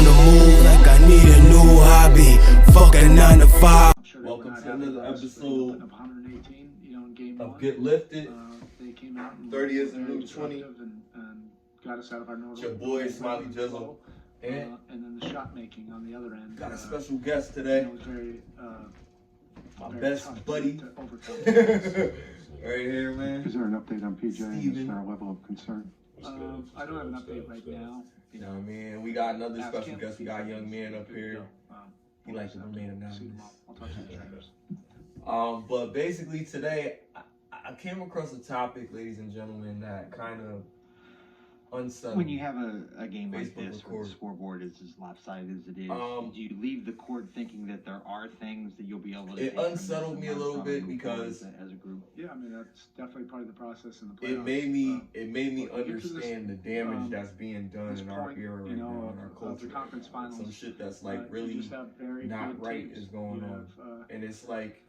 on the move like I need a new hobby. Fuck a 9 to 5. Welcome to another episode of Get Lifted. 30 is the new 20. Got us out of our normal. It's your boy Smiley Jizzle. And then the shot making on the other end. Got a special guest today. My best buddy. Right here, man. Is there an update on PJ Steven. and our level of concern? I don't have an update right now. You know what I mean? We got another special guest. We got a young man up here. He likes to remain anonymous. I'll talk to the trainers. But basically today, I came across a topic, ladies and gentlemen, that kind of unsettled. When you have a game like Facebook this, where the scoreboard is as lopsided as it is, do you leave the court thinking that there are things that you'll be able to? It unsettled me a little bit because as a group. Yeah, I mean that's definitely part of the process in the playoffs. it made me understand the damage that's being done in our era right now, in our culture. The conference finals, some shit that's like really not right is going on, and it's like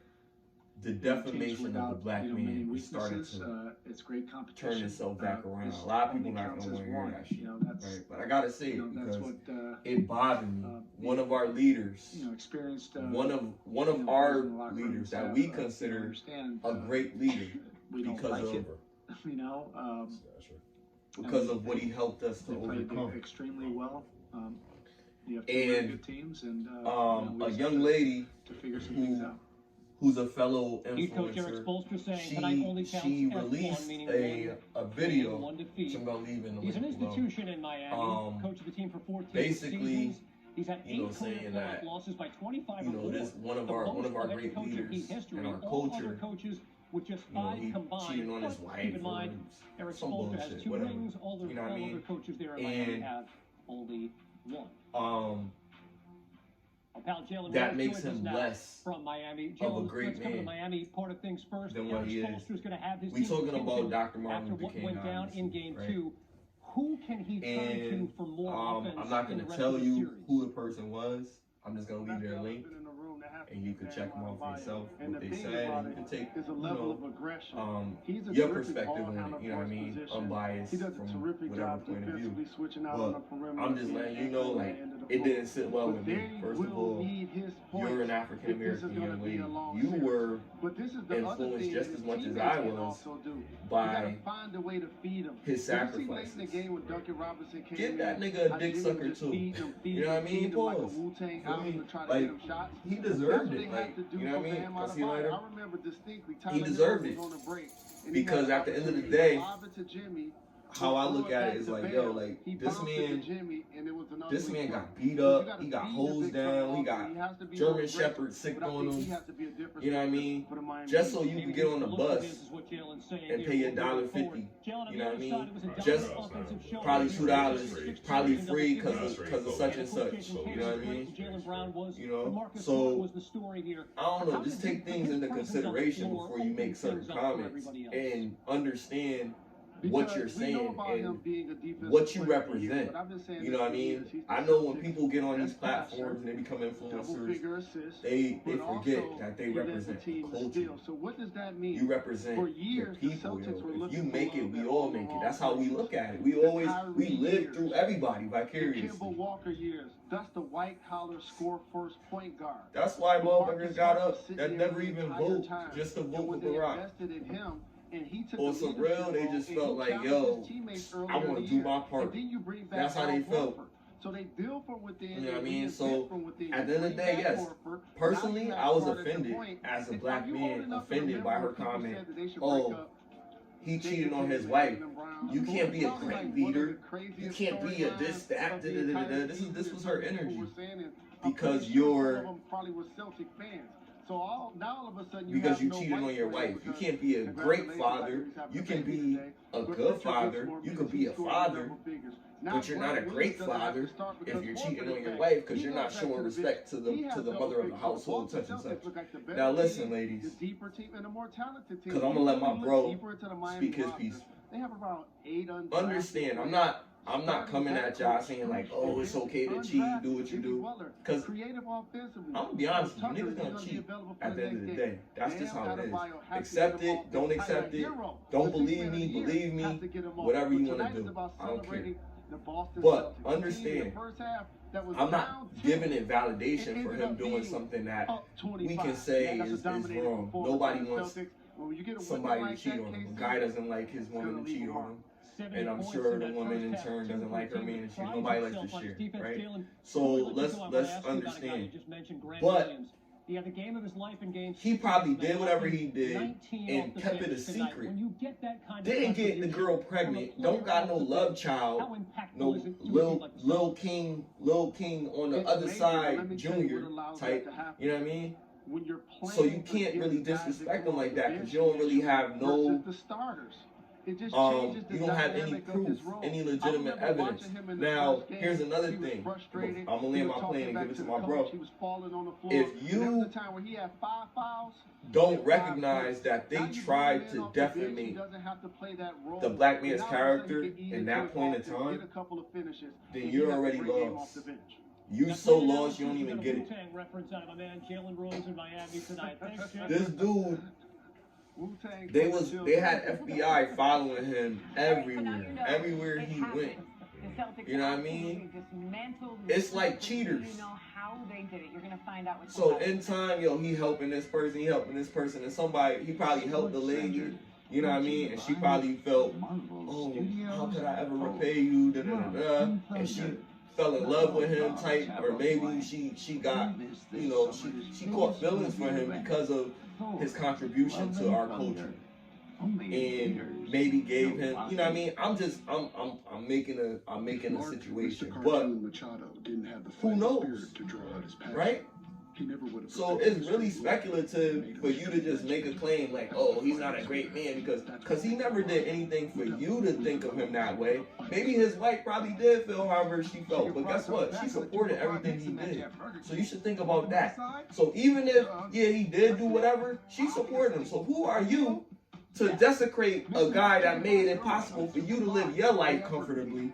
the defamation of the black man is starting to it's great competition. turn itself back around. A lot of people not gonna want to hear that shit, right? But I gotta say it because it bothered me. One of our leaders, experienced one of our leaders that we consider a great leader because of what he helped us to overcome. Extremely well. You have and good teams and a young lady to figure some things out. Who's a fellow influencer, she released a video, which I'm going to leave in the link He's an below. institution in Miami, coach of the team for 14 basically, seasons. He's had 8 saying that, losses by 25 or more. this one of our great leaders in our culture, coaches with just 5 he combined. cheated on his wife. Keep in mind, Eric some Spoelstra has bullshit, 2 whatever. rings. All the other coaches there in Miami have only 1. That makes him less from Miami. of a great Come to man Miami. Part of things first. than what he is. We talking about Dr. Martin after what Luther King, went down in Game right? 2. Who can he turn to for more offense? I'm not going to tell you who the person was. I'm just going to leave their link, and you can check them out for yourself, what they said, and you can take, your perspective on it, you know what I mean, unbiased from whatever point of view. But I'm just letting you know, like, it didn't sit well with me. First of all, you're an African-American young lady. You were influenced just as much as I was by his sacrifices. Give that nigga a dick sucker too. You know what I mean? Pause. Like, he deserved it. Like, you know what I mean? I'll see you later. He deserved it. Because at the end of the day, how I look at it is like, yo, like, this man got beat up, he got hosed down, he got German Shepherds sick on him, you know what I mean? Just so you can get on the bus and pay $1.50, you know what I mean? Just probably $2, probably free because of such and such, you know what I mean? You know, so, I don't know, just take things into consideration before you make certain comments and understand what you're saying and what you represent. You know what I mean? I know when people get on these platforms and they become influencers, they forget that they represent the culture. You represent the people, yo. If you make it, we all make it. That's how we look at it. We live through everybody vicariously. That's the white collar score first point guard. That's why motherfuckers got up that never even vote just to vote for Barack. On some real, they just felt like, yo, I want to do my part. That's how they felt. So they build from within. You know what I mean? So at the end of the day, yes. Personally, I was offended as a black man, offended by her comment. Oh, he cheated on his wife. You can't be a great leader. You can't be a this, that, This was her energy. Because you're. So now all of a sudden because you cheated on your wife. You can't be a great father. You can be a good father. You can be a father. But you're not a great father if you're cheating on your wife because you're not showing respect to the mother of the household, such and such. Now listen, ladies, because I'm going to let my bro speak his piece. Understand, I'm not coming at y'all saying like, oh, it's okay to cheat, do what you do. Because I'm going to be honest with you, niggas going to cheat at the end of the day. That's just how it is. Accept it, don't accept it. Don't believe me, whatever you want to do. I don't care. the Boston But Celtics. understand, In the first half, that was I'm not down 10. giving it validation It for ended him up doing being something that up 25. we can say That's a is dominating wrong. performance Nobody by the wants Celtics. When you get a somebody like to cheat that, on him. A KC, guy doesn't like his woman to cheat on him. And I'm sure the woman in turn doesn't like her man to cheat. Nobody likes to share, right? So let's understand. But he had the game of his life in game he probably did whatever he did and kept it a secret. Didn't get the girl pregnant. Don't got no love child. No Lil King on the other side, Junior type. You know what I mean? when you're playing, so you can't really disrespect them like that because you don't really have no the starters. It just you don't have any proof, any legitimate evidence. Now, here's another thing. I'm gonna land my plane and give it to my bro. If you don't recognize that they tried to defamate the black man's character in that point in time, then you're already lost. You so lost you don't even get it. This dude, they had FBI following him everywhere he went. You know what I mean? It's like cheaters. So in time, he helping this person, and somebody, he probably helped the lady. You know what I mean? And she probably felt, oh, how could I ever repay you? Da, da, da, da. And she fell in love with him type, or maybe she got, she caught feelings for him because of his contribution to our culture, and maybe gave him, you know what I mean? I'm making a situation, but who knows, right? So it's really speculative for you to just make a claim like, oh, he's not a great man because he never did anything for you to think of him that way. Maybe his wife probably did feel however she felt, but guess what? She supported everything he did. So you should think about that. So even if, he did do whatever, she supported him. So who are you to desecrate a guy that made it possible for you to live your life comfortably,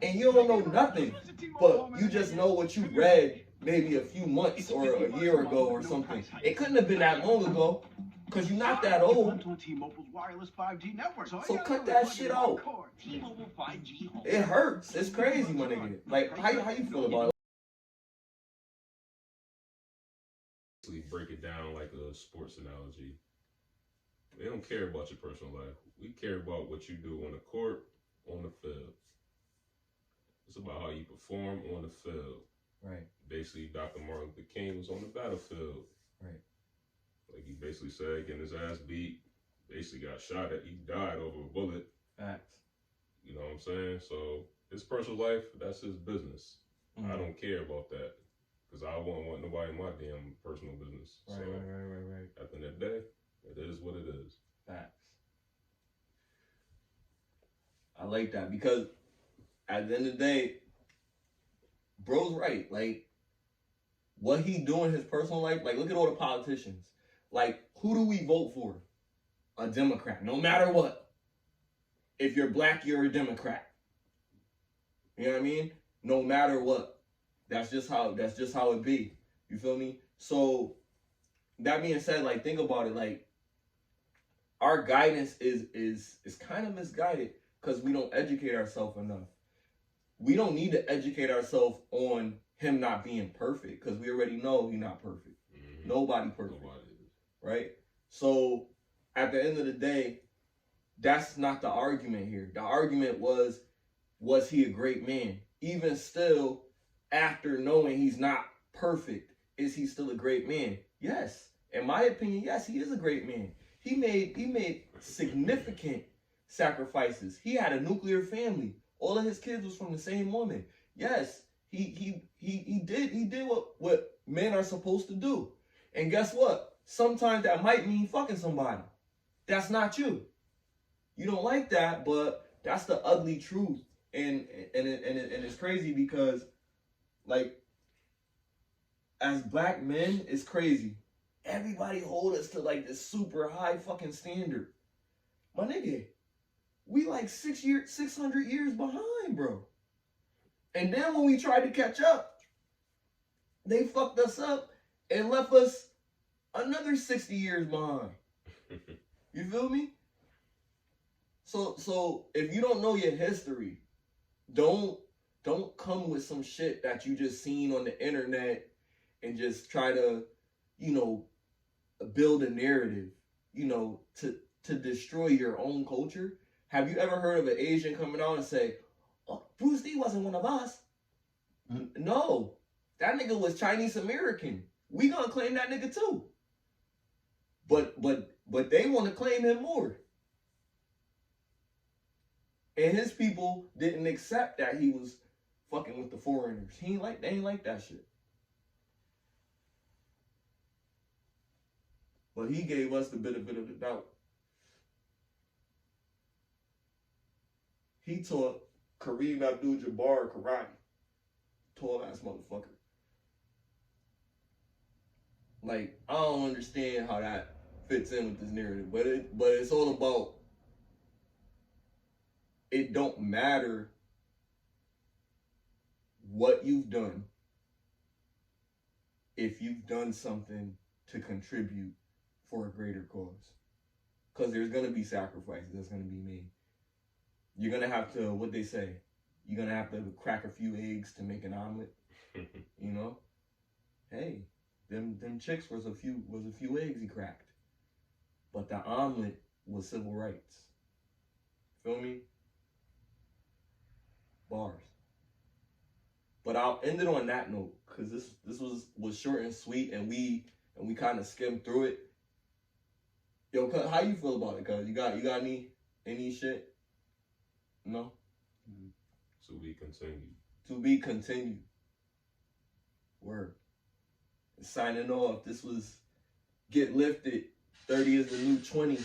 and you don't know nothing, but you just know what you read maybe a few months or a year ago or something. It couldn't have been that long ago, because you're not that old. So cut that shit out. It hurts. It's crazy, my nigga. Like, how you feel about it? Break it down like a sports analogy. They don't care about your personal life. We care about what you do on the court, on the field. It's about how you perform on the field. Right. Basically, Dr. Martin Luther King was on the battlefield. Right. Like he basically said, getting his ass beat, basically got shot at, he died over a bullet. Facts. You know what I'm saying? So his personal life, that's his business. I don't care about that. Because I wouldn't want nobody in my damn personal business. Right, so right. At the end of the day, it is what it is. Facts. I like that because at the end of the day, bro's right. Like, what he doing in his personal life, like, look at all the politicians. Like, who do we vote for? A Democrat, no matter what. If you're black, you're a Democrat. You know what I mean? No matter what. That's just how it be. You feel me? So, that being said, like, think about it. Like, our guidance is kind of misguided because we don't educate ourselves enough. We don't need to educate ourselves on him not being perfect because we already know he's not perfect. Mm-hmm. Nobody perfect. Right? So, at the end of the day, that's not the argument here. The argument was he a great man? Even still, after knowing he's not perfect, is he still a great man? Yes. In my opinion, yes, he is a great man. He made significant sacrifices. He had a nuclear family. All of his kids was from the same woman. Yes, he did what men are supposed to do. And guess what? Sometimes that might mean fucking somebody. That's not you. You don't like that, but that's the ugly truth. And it's crazy because, like, as black men, it's crazy. Everybody hold us to like this super high fucking standard. My nigga, we like 600 years behind, bro. And then when we tried to catch up, they fucked us up and left us another 60 years behind. You feel me? So if you don't know your history, don't come with some shit that you just seen on the internet and just try to, you know, build a narrative, you know, to destroy your own culture. Have you ever heard of an Asian coming out and say, "Oh, Bruce Lee wasn't one of us"? No, that nigga was Chinese American. We gonna claim that nigga too. But they want to claim him more. And his people didn't accept that he was fucking with the foreigners. They ain't like that shit. But he gave us the benefit of the doubt. He taught Kareem Abdul-Jabbar karate. Tall ass motherfucker. Like, I don't understand how that fits in with this narrative, but it's all about, it don't matter what you've done if you've done something to contribute for a greater cause. Because there's going to be sacrifices that's going to be made. You're going to have to, what they say, you're going to have to crack a few eggs to make an omelet. You know? Hey, them chicks was a few eggs he cracked. But the omelet was civil rights. Feel me? Bars. But I'll end it on that note, because this was short and sweet, and we kind of skimmed through it. Yo, cuz, how you feel about it, cuz? You got any shit? No? To be continued. To be continued. Word. Signing off. This was Get Lifted. 30 is the new 20. Be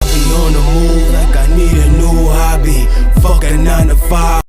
on the move like I need a new hobby. Fuck a 9 to 5.